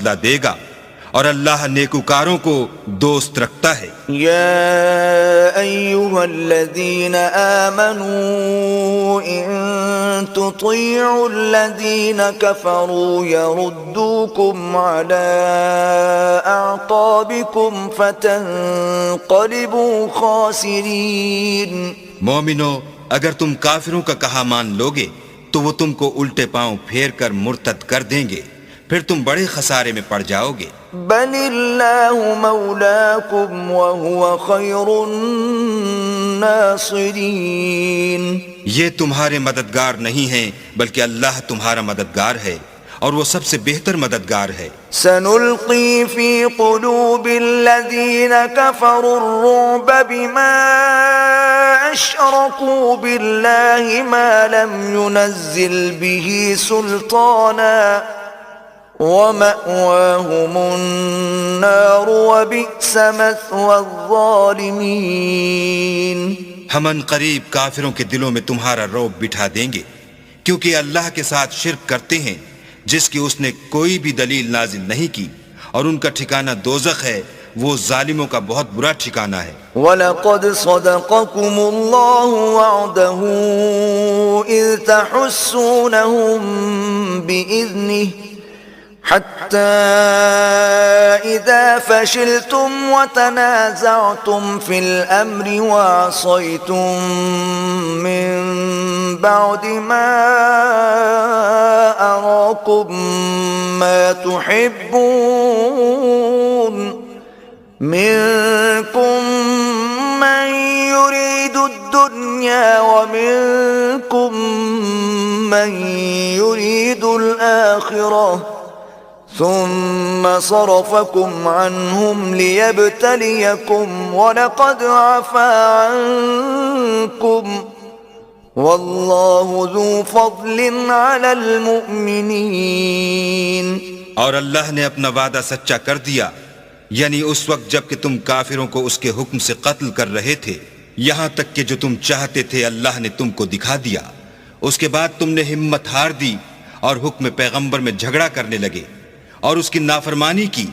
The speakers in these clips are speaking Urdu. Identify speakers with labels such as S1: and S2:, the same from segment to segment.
S1: بدلہ دے گا، اور اللہ نیکوکاروں کو دوست رکھتا ہے۔
S2: يا أيها الذين آمنوا إن تطيعوا الذين كفروا يردوكم على أعقابكم فتنقلبوا خاسرين۔
S1: مومنو، اگر تم کافروں کا کہا مان لوگے تو وہ تم کو الٹے پاؤں پھیر کر مرتد کر دیں گے، پھر تم بڑے خسارے میں پڑ جاؤ گے۔
S2: بل اللہ مولاکم وہو خیر الناصرین۔
S1: یہ تمہارے مددگار نہیں ہیں بلکہ اللہ تمہارا مددگار ہے اور وہ سب سے بہتر مددگار ہے۔
S2: سنلقی فی قلوب الذین کفروا الرعب بما اشرکوا باللہ ما لم ينزل به سلطانا وَمَأْوَاهُمُ النَّارُ وَبِئْسَ مَثْوَى الظَّالِمِينَ۔
S1: ہم ان قریب کافروں کے دلوں میں تمہارا رعب بٹھا دیں گے، کیونکہ اللہ کے ساتھ شرک کرتے ہیں جس کی اس نے کوئی بھی دلیل نازل نہیں کی، اور ان کا ٹھکانہ دوزخ ہے، وہ ظالموں کا بہت برا ٹھکانہ ہے۔
S2: وَلَقَدْ صَدَقَكُمُ اللَّهُ وَعْدَهُ إِذْ تَحُسُّونَهُم بِإِذْنِهِ حتى إذا فشلتم وتنازعتم في الأمر وعصيتم من بعد ما أراكم ما تحبون منكم من يريد الدنيا ومنكم من يريد الآخرة ثم صرفكم عنهم ليبتليكم ولقد عفا عنكم والله ذو فضل على المؤمنين۔
S1: اور اللہ نے اپنا وعدہ سچا کر دیا، یعنی اس وقت جب کہ تم کافروں کو اس کے حکم سے قتل کر رہے تھے، یہاں تک کہ جو تم چاہتے تھے اللہ نے تم کو دکھا دیا، اس کے بعد تم نے ہمت ہار دی اور حکم پیغمبر میں جھگڑا کرنے لگے اور اس کی نافرمانی کی۔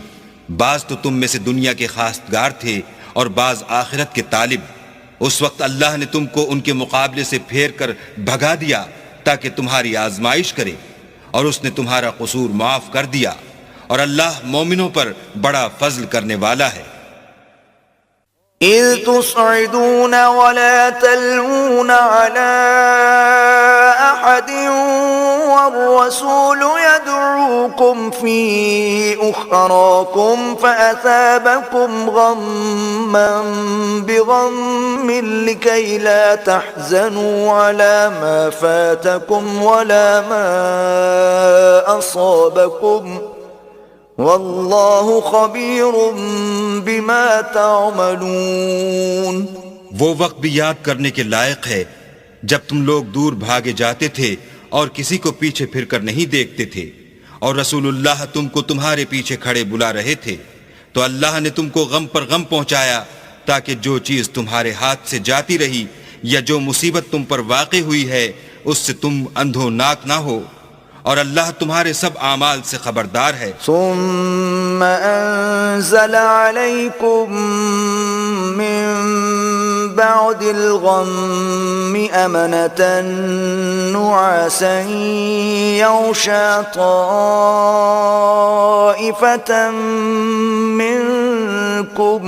S1: بعض تو تم میں سے دنیا کے خواستگار تھے اور بعض آخرت کے طالب۔ اس وقت اللہ نے تم کو ان کے مقابلے سے پھیر کر بھگا دیا تاکہ تمہاری آزمائش کرے، اور اس نے تمہارا قصور معاف کر دیا، اور اللہ مومنوں پر بڑا فضل کرنے والا ہے۔
S2: اذ تصعدون ولا تلوون على احد والرسول يدعوكم في اخراكم فاثابكم غما بغم لكي لا تحزنوا على ما فاتكم ولا ما اصابكم واللہ خبیر بما تعملون۔
S1: وہ وقت بھی یاد کرنے کے لائق ہے جب تم لوگ دور بھاگے جاتے تھے اور کسی کو پیچھے پھر کر نہیں دیکھتے تھے، اور رسول اللہ تم کو تمہارے پیچھے کھڑے بلا رہے تھے، تو اللہ نے تم کو غم پر غم پہنچایا تاکہ جو چیز تمہارے ہاتھ سے جاتی رہی یا جو مصیبت تم پر واقع ہوئی ہے اس سے تم اندھوناک نہ ہو، اور اللہ تمہارے سب اعمال سے خبردار ہے۔
S2: ثم انزل علیکم من بعد الغم امنة نعاسا یغشی طائفة منکم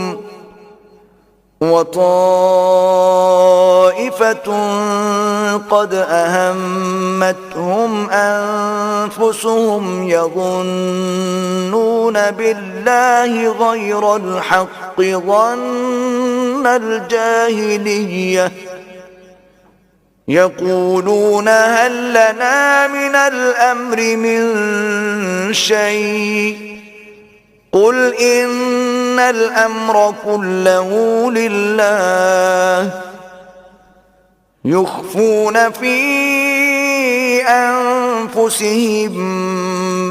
S2: وطائفة قد أهمتهم أنفسهم يظنون بالله غير الحق ظن الجاهلية يقولون هل لنا من الأمر من شيء قل إن الأمر كله لله يخفون في أنفسهم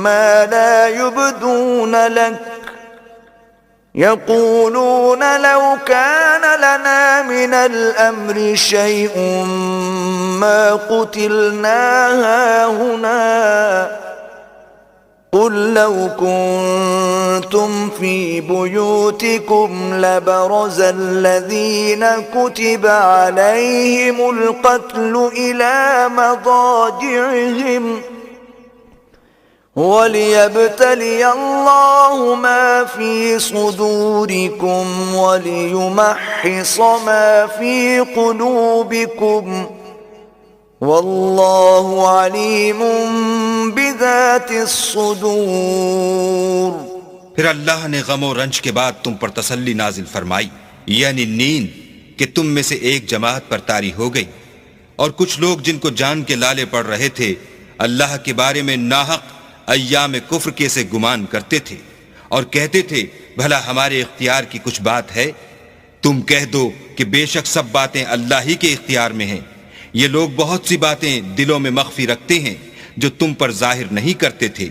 S2: ما لا يبدون لك يقولون لو كان لنا من الأمر شيء ما قتلنا هاهنا قل لو كنتم في بيوتكم لبرز الذين كتب عليهم القتل إلى مضاجعهم وليبتلي الله ما في صدوركم وليمحص ما في قلوبكم والله عليم بذات الصدور۔
S1: پھر اللہ نے غم و رنج کے بعد تم پر تسلی نازل فرمائی، یعنی نیند، کہ تم میں سے ایک جماعت پر طاری ہو گئی، اور کچھ لوگ جن کو جان کے لالے پڑ رہے تھے اللہ کے بارے میں ناحق ایام کفر کے سے گمان کرتے تھے، اور کہتے تھے بھلا ہمارے اختیار کی کچھ بات ہے؟ تم کہہ دو کہ بے شک سب باتیں اللہ ہی کے اختیار میں ہیں۔ یہ لوگ بہت سی باتیں دلوں میں مخفی رکھتے ہیں جو تم پر ظاہر نہیں کرتے تھے۔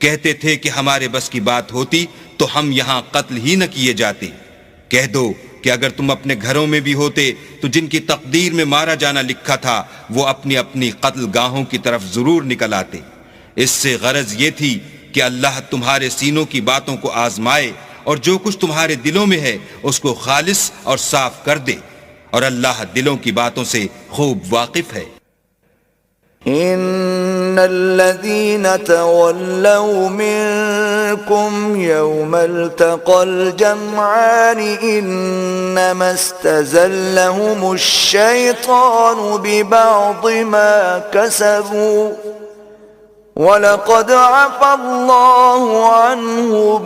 S1: کہتے تھے کہ ہمارے بس کی بات ہوتی تو ہم یہاں قتل ہی نہ کیے جاتے۔ کہہ دو کہ اگر تم اپنے گھروں میں بھی ہوتے تو جن کی تقدیر میں مارا جانا لکھا تھا وہ اپنی اپنی قتل گاہوں کی طرف ضرور نکل آتے۔ اس سے غرض یہ تھی کہ اللہ تمہارے سینوں کی باتوں کو آزمائے اور جو کچھ تمہارے دلوں میں ہے اس کو خالص اور صاف کر دے، اور اللہ دلوں کی باتوں سے خوب واقف ہے۔
S2: ان الذين تولوا منكم يوم التقى الجمعان انما استزلهم الشيطان ببعض ما كسبوا ولقد عفى الله عنهم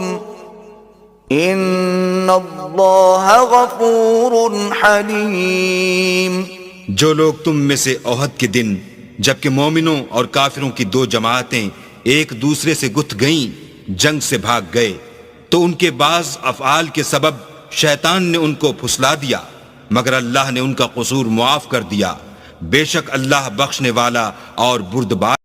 S2: ان الله غفور حليم۔
S1: جو لوگ تم میں سے احد کے دن جبکہ مومنوں اور کافروں کی دو جماعتیں ایک دوسرے سے گتھ گئیں جنگ سے بھاگ گئے تو ان کے بعض افعال کے سبب شیطان نے ان کو پھسلا دیا، مگر اللہ نے ان کا قصور معاف کر دیا، بے شک اللہ بخشنے والا اور بردبار